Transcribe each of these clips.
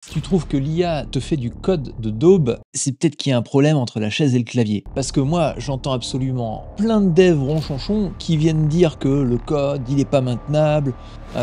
Si tu trouves que l'IA te fait du code de daube, c'est peut-être qu'il y a un problème entre la chaise et le clavier. Parce que moi, j'entends absolument plein de devs ronchonchons qui viennent dire que le code, il est pas maintenable,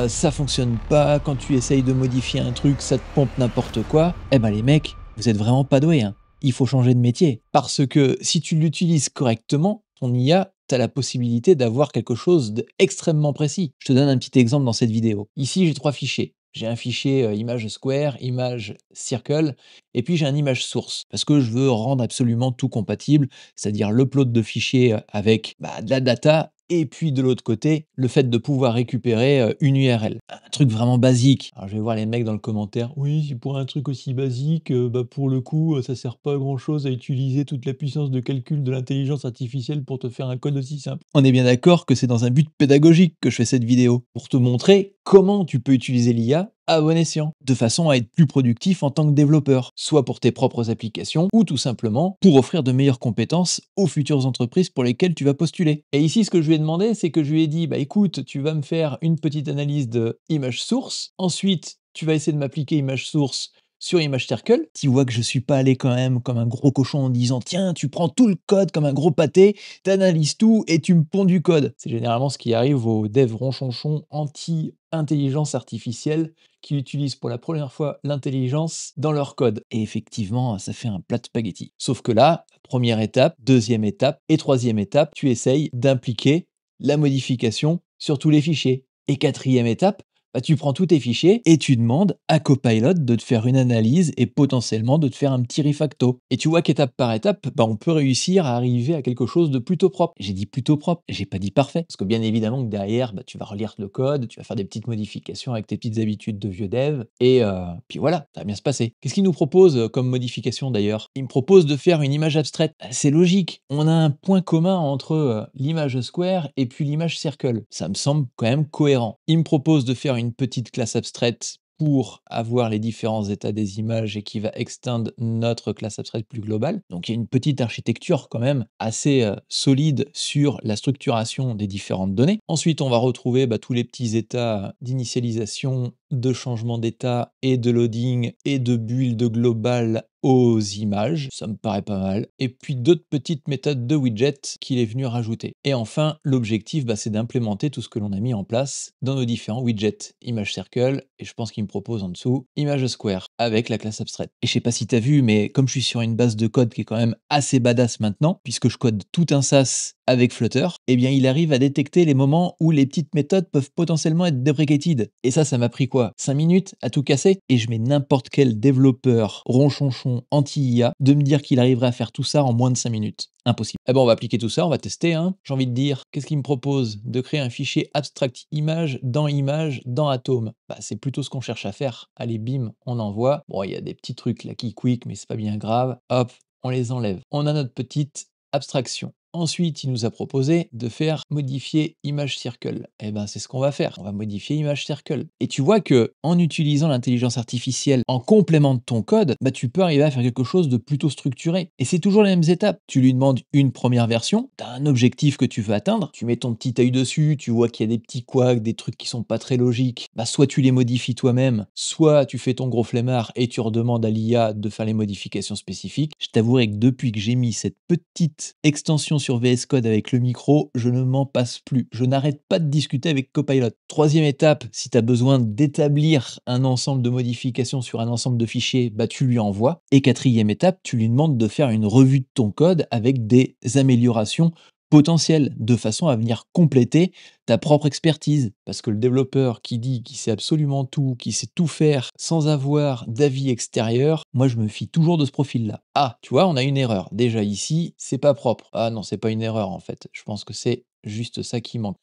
ça fonctionne pas, quand tu essayes de modifier un truc, ça te pompe n'importe quoi. Eh ben les mecs, vous êtes vraiment pas doués, hein. Il faut changer de métier. Parce que si tu l'utilises correctement, ton IA, tu as la possibilité d'avoir quelque chose d'extrêmement précis. Je te donne un petit exemple dans cette vidéo. Ici, j'ai 3 fichiers. J'ai un fichier image square, image circle, et puis j'ai un image source, parce que je veux rendre absolument tout compatible, c'est-à-dire l'upload de fichiers avec de la data, et puis de l'autre côté, le fait de pouvoir récupérer une URL. Un truc vraiment basique. Alors je vais voir les mecs dans le commentaire, oui, c'est pour un truc aussi basique, pour le coup, ça sert pas à grand-chose à utiliser toute la puissance de calcul de l'intelligence artificielle pour te faire un code aussi simple. On est bien d'accord que c'est dans un but pédagogique que je fais cette vidéo, pour te montrer comment tu peux utiliser l'IA à bon escient, de façon à être plus productif en tant que développeur, soit pour tes propres applications, ou tout simplement pour offrir de meilleures compétences aux futures entreprises pour lesquelles tu vas postuler. Et ici, ce que je lui ai demandé, c'est que je lui ai dit, écoute, tu vas me faire une petite analyse de image source, ensuite, tu vas essayer de m'appliquer image source sur Image Circle. Tu vois que je suis pas allé quand même comme un gros cochon en disant tiens, tu prends tout le code comme un gros pâté, t'analyses tout et tu me ponds du code. C'est généralement ce qui arrive aux devs ronchonchons anti-intelligence artificielle qui utilisent pour la première fois l'intelligence dans leur code. Et effectivement, ça fait un plat de spaghetti. Sauf que là, première étape, deuxième étape et troisième étape, tu essayes d'impliquer la modification sur tous les fichiers. Et quatrième étape, tu prends tous tes fichiers et tu demandes à Copilot de te faire une analyse et potentiellement de te faire un petit refacto. Et tu vois qu'étape par étape, on peut réussir à arriver à quelque chose de plutôt propre. J'ai dit plutôt propre, j'ai pas dit parfait. Parce que bien évidemment que derrière, tu vas relire le code, tu vas faire des petites modifications avec tes petites habitudes de vieux dev, et puis voilà, ça va bien se passer. Qu'est-ce qu'il nous propose comme modification d'ailleurs? Il me propose de faire une image abstraite. C'est logique, on a un point commun entre l'image square et puis l'image circle. Ça me semble quand même cohérent. Il me propose de faire une petite classe abstraite pour avoir les différents états des images et qui va extendre notre classe abstraite plus globale. Donc il y a une petite architecture quand même assez solide sur la structuration des différentes données. Ensuite, on va retrouver tous les petits états d'initialisation, de changement d'état et de loading et de build global aux images, ça me paraît pas mal. Et puis d'autres petites méthodes de widgets qu'il est venu rajouter. Et enfin, l'objectif, c'est d'implémenter tout ce que l'on a mis en place dans nos différents widgets. Image circle, et je pense qu'il me propose en dessous, image square, avec la classe abstraite. Et je sais pas si t'as vu, mais comme je suis sur une base de code qui est quand même assez badass maintenant, puisque je code tout un SaaS avec Flutter, eh bien il arrive à détecter les moments où les petites méthodes peuvent potentiellement être deprecated. Et ça m'a pris quoi? 5 minutes à tout casser? Et je mets n'importe quel développeur ronchonchon anti-IA de me dire qu'il arriverait à faire tout ça en moins de 5 minutes. Impossible. Eh ben on va appliquer tout ça, on va tester, hein. J'ai envie de dire, qu'est-ce qu'il me propose? De créer un fichier abstract image dans Atom. C'est plutôt ce qu'on cherche à faire. Allez, bim, on envoie. Bon, il y a des petits trucs là qui quick, mais c'est pas bien grave. Hop, on les enlève. On a notre petite abstraction. Ensuite, il nous a proposé de faire modifier image circle. Eh ben, c'est ce qu'on va faire. On va modifier image circle. Et tu vois que en utilisant l'intelligence artificielle en complément de ton code, tu peux arriver à faire quelque chose de plutôt structuré. Et c'est toujours les mêmes étapes. Tu lui demandes une première version, tu as un objectif que tu veux atteindre, tu mets ton petit œil dessus, tu vois qu'il y a des petits couacs, des trucs qui sont pas très logiques. Soit tu les modifies toi-même, soit tu fais ton gros flemmard et tu redemandes à l'IA de faire les modifications spécifiques. Je t'avouerai que depuis que j'ai mis cette petite extension sur VS Code avec le micro, je ne m'en passe plus. Je n'arrête pas de discuter avec Copilot. Troisième étape, si tu as besoin d'établir un ensemble de modifications sur un ensemble de fichiers, tu lui envoies. Et quatrième étape, tu lui demandes de faire une revue de ton code avec des améliorations potentielles, de façon à venir compléter ta propre expertise. Parce que le développeur qui dit qu'il sait absolument tout, qui sait tout faire sans avoir d'avis extérieur, moi je me fie toujours de ce profil-là. Ah, tu vois, on a une erreur. Déjà ici, c'est pas propre. Ah non, c'est pas une erreur en fait. Je pense que c'est juste ça qui manque.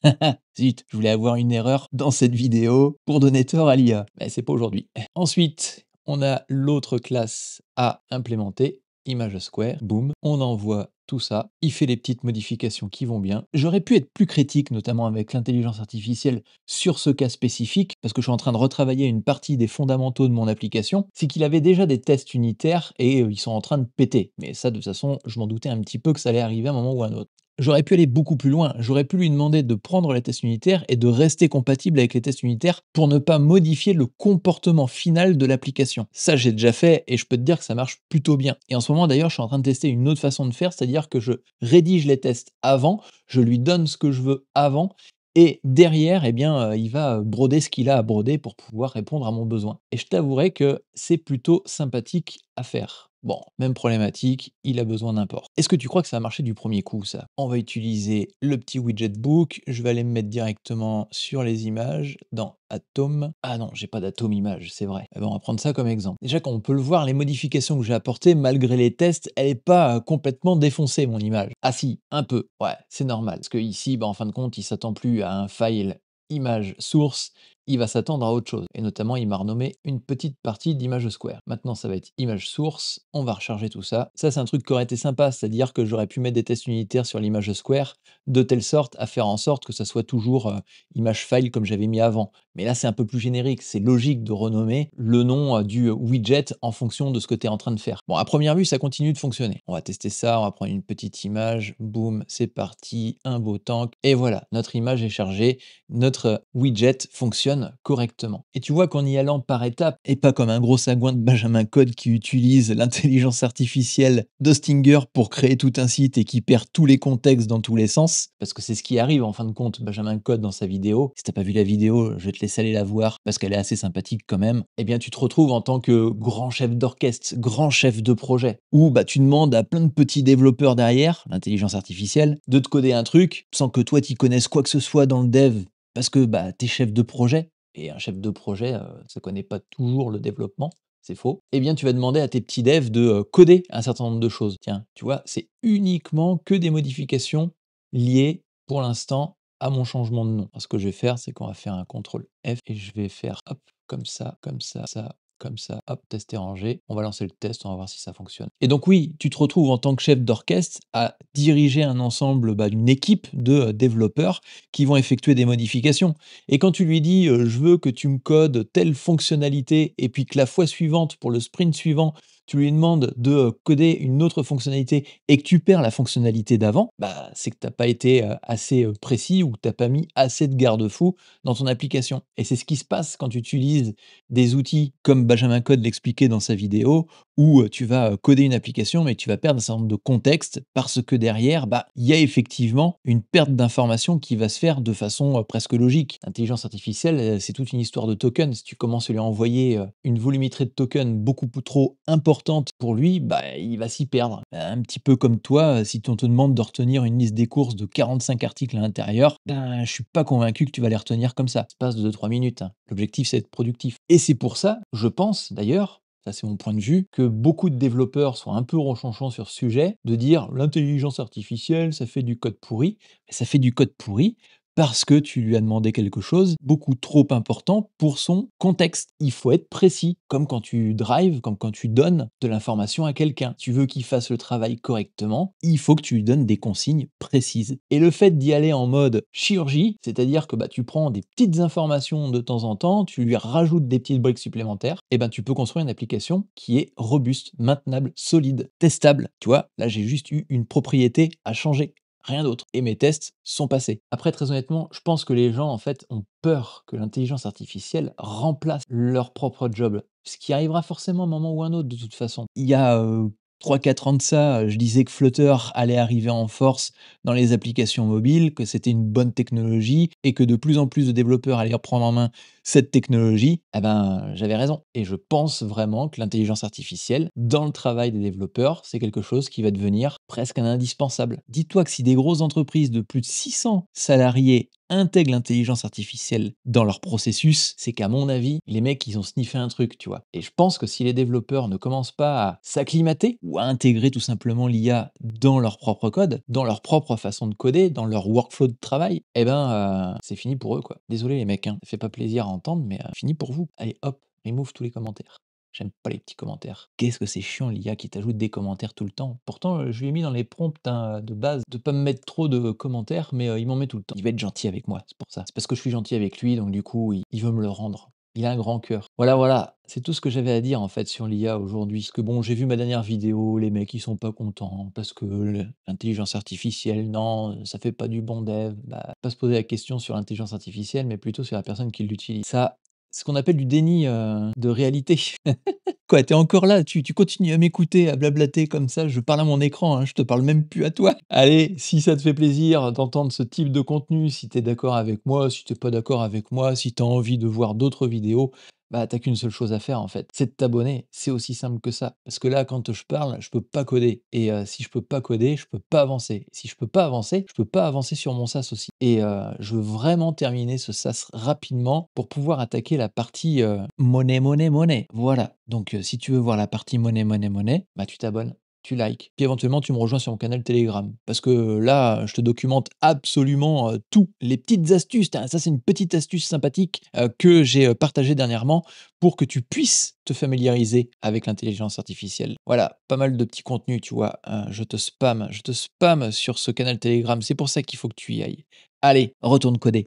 Zut, je voulais avoir une erreur dans cette vidéo pour donner tort à l'IA. Mais c'est pas aujourd'hui. Ensuite, on a l'autre classe à implémenter, image square, boum, on envoie tout ça, il fait les petites modifications qui vont bien. J'aurais pu être plus critique, notamment avec l'intelligence artificielle, sur ce cas spécifique, parce que je suis en train de retravailler une partie des fondamentaux de mon application, c'est qu'il avait déjà des tests unitaires et ils sont en train de péter. Mais ça, de toute façon, je m'en doutais un petit peu que ça allait arriver à un moment ou à un autre. J'aurais pu aller beaucoup plus loin. J'aurais pu lui demander de prendre les tests unitaires et de rester compatible avec les tests unitaires pour ne pas modifier le comportement final de l'application. Ça, j'ai déjà fait et je peux te dire que ça marche plutôt bien. Et en ce moment, d'ailleurs, je suis en train de tester une autre façon de faire, c'est-à-dire que je rédige les tests avant, je lui donne ce que je veux avant et derrière, eh bien, il va broder ce qu'il a à broder pour pouvoir répondre à mon besoin. Et je t'avouerai que c'est plutôt sympathique à faire. Bon, même problématique, il a besoin d'un port. Est-ce que tu crois que ça va marcher du premier coup, ça? On va utiliser le petit widget book, je vais aller me mettre directement sur les images dans Atom. Ah non, j'ai pas d'Atom image, c'est vrai. Eh ben, on va prendre ça comme exemple. Déjà, comme on peut le voir, les modifications que j'ai apportées, malgré les tests, elle est pas complètement défoncée, mon image. Ah si, un peu. Ouais, c'est normal. Parce que ici, bah, en fin de compte, il s'attend plus à un file image source, il va s'attendre à autre chose. Et notamment, il m'a renommé une petite partie d'image square. Maintenant, ça va être image source. On va recharger tout ça. Ça, c'est un truc qui aurait été sympa, c'est-à-dire que j'aurais pu mettre des tests unitaires sur l'image square de telle sorte à faire en sorte que ça soit toujours image file comme j'avais mis avant. Mais là, c'est un peu plus générique. C'est logique de renommer le nom du widget en fonction de ce que tu es en train de faire. Bon, à première vue, ça continue de fonctionner. On va tester ça. On va prendre une petite image. Boum, c'est parti. Un beau tank. Et voilà, notre image est chargée. Notre widget fonctionne correctement. Et tu vois qu'en y allant par étapes, et pas comme un gros sagouin de Benjamin Code qui utilise l'intelligence artificielle de Stinger pour créer tout un site et qui perd tous les contextes dans tous les sens, parce que c'est ce qui arrive en fin de compte, Benjamin Code dans sa vidéo. Si t'as pas vu la vidéo, je vais te laisser aller la voir parce qu'elle est assez sympathique quand même. Eh bien, tu te retrouves en tant que grand chef d'orchestre, grand chef de projet, où bah, tu demandes à plein de petits développeurs derrière, l'intelligence artificielle, de te coder un truc sans que toi t'y connaisses quoi que ce soit dans le dev parce que, bah, tu es chef de projet et un chef de projet, ça connaît pas toujours le développement, c'est faux. Eh bien, tu vas demander à tes petits devs de, coder un certain nombre de choses. Tiens, tu vois? C'est uniquement que des modifications liées, pour l'instant, à mon changement de nom. Ce que je vais faire, c'est qu'on va faire un contrôle F et je vais faire, hop, ça, comme ça, hop, test est rangé. On va lancer le test, on va voir si ça fonctionne. Et donc oui, tu te retrouves en tant que chef d'orchestre à diriger un ensemble, bah, d'une équipe de, développeurs qui vont effectuer des modifications. Et quand tu lui dis, «Je veux que tu me codes telle fonctionnalité» et puis que la fois suivante, pour le sprint suivant, tu lui demandes de, coder une autre fonctionnalité et que tu perds la fonctionnalité d'avant, bah, c'est que tu as pas été, assez, précis ou que tu as pas mis assez de garde-fous dans ton application. Et c'est ce qui se passe quand tu utilises des outils comme Benjamin Code l'expliquait dans sa vidéo, où, tu vas, coder une application, mais tu vas perdre un certain nombre de contexte parce que derrière, bah, il y a effectivement une perte d'information qui va se faire de façon, presque logique. L'intelligence artificielle, c'est toute une histoire de tokens. Si tu commences à lui envoyer, une volumétrie de tokens beaucoup trop importante pour lui, bah, il va s'y perdre. Un petit peu comme toi, si on te demande de retenir une liste des courses de 45 articles à l'intérieur, ben, je suis pas convaincu que tu vas les retenir comme ça. Espace de 2-3 minutes, hein. L'objectif, c'est d'être productif. Et c'est pour ça, je pense d'ailleurs, ça c'est mon point de vue, que beaucoup de développeurs sont un peu ronchonchants sur ce sujet, de dire l'intelligence artificielle, ça fait du code pourri. Mais ça fait du code pourri parce que tu lui as demandé quelque chose beaucoup trop important pour son contexte. Il faut être précis, comme quand tu drives, comme quand tu donnes de l'information à quelqu'un. Tu veux qu'il fasse le travail correctement, il faut que tu lui donnes des consignes précises. Et le fait d'y aller en mode chirurgie, c'est-à-dire que bah, tu prends des petites informations de temps en temps, tu lui rajoutes des petites briques supplémentaires, et ben tu peux construire une application qui est robuste, maintenable, solide, testable. Tu vois, là j'ai juste eu une propriété à changer. Rien d'autre. Et mes tests sont passés. Après, très honnêtement, je pense que les gens, en fait, ont peur que l'intelligence artificielle remplace leur propre job. Ce qui arrivera forcément à un moment ou un autre, de toute façon. Il y a 3-4 ans de ça, je disais que Flutter allait arriver en force dans les applications mobiles, que c'était une bonne technologie et que de plus en plus de développeurs allaient reprendre en main cette technologie. Eh ben, j'avais raison. Et je pense vraiment que l'intelligence artificielle, dans le travail des développeurs, c'est quelque chose qui va devenir presque un indispensable. Dis-toi que si des grosses entreprises de plus de 600 salariés intègrent l'intelligence artificielle dans leur processus, c'est qu'à mon avis, les mecs, ils ont sniffé un truc, tu vois. Et je pense que si les développeurs ne commencent pas à s'acclimater ou à intégrer tout simplement l'IA dans leur propre code, dans leur propre façon de coder, dans leur workflow de travail, eh ben, c'est fini pour eux, quoi. Désolé les mecs, hein, ça fait pas plaisir à entendre, mais fini pour vous. Allez, hop, remove tous les commentaires. J'aime pas les petits commentaires. Qu'est-ce que c'est chiant l'IA qui t'ajoute des commentaires tout le temps. Pourtant, je lui ai mis dans les prompts, hein, de base de pas me mettre trop de commentaires, mais il m'en met tout le temps. Il va être gentil avec moi, c'est pour ça. C'est parce que je suis gentil avec lui, donc du coup, il veut me le rendre. Il a un grand cœur. Voilà, voilà, c'est tout ce que j'avais à dire en fait sur l'IA aujourd'hui. Parce que bon, j'ai vu ma dernière vidéo, les mecs ils sont pas contents parce que l'intelligence artificielle, non, ça fait pas du bon dev. Bah, pas se poser la question sur l'intelligence artificielle, mais plutôt sur la personne qui l'utilise. Ça, c'est ce qu'on appelle du déni de réalité. Quoi, t'es encore là, tu continues à m'écouter, à blablater comme ça, je parle à mon écran, hein, je te parle même plus à toi. Allez, si ça te fait plaisir d'entendre ce type de contenu, si t'es d'accord avec moi, si t'es pas d'accord avec moi, si t'as envie de voir d'autres vidéos, bah, tu qu'une seule chose à faire en fait, c'est de t'abonner. C'est aussi simple que ça. Parce que là, quand je parle, je peux pas coder et si je peux pas coder, je peux pas avancer. Si je peux pas avancer, je peux pas avancer sur mon SaaS aussi et je veux vraiment terminer ce SaaS rapidement pour pouvoir attaquer la partie, monnaie, monnaie, monnaie. Voilà, donc si tu veux voir la partie monnaie, monnaie, monnaie, bah, tu t'abonnes, tu likes, puis éventuellement tu me rejoins sur mon canal Telegram. Parce que là, je te documente absolument, tout. Les petites astuces, tiens, ça c'est une petite astuce sympathique, que j'ai, partagée dernièrement pour que tu puisses te familiariser avec l'intelligence artificielle. Voilà, pas mal de petits contenus, tu vois? Je te spamme sur ce canal Telegram, c'est pour ça qu'il faut que tu y ailles. Allez, retourne coder.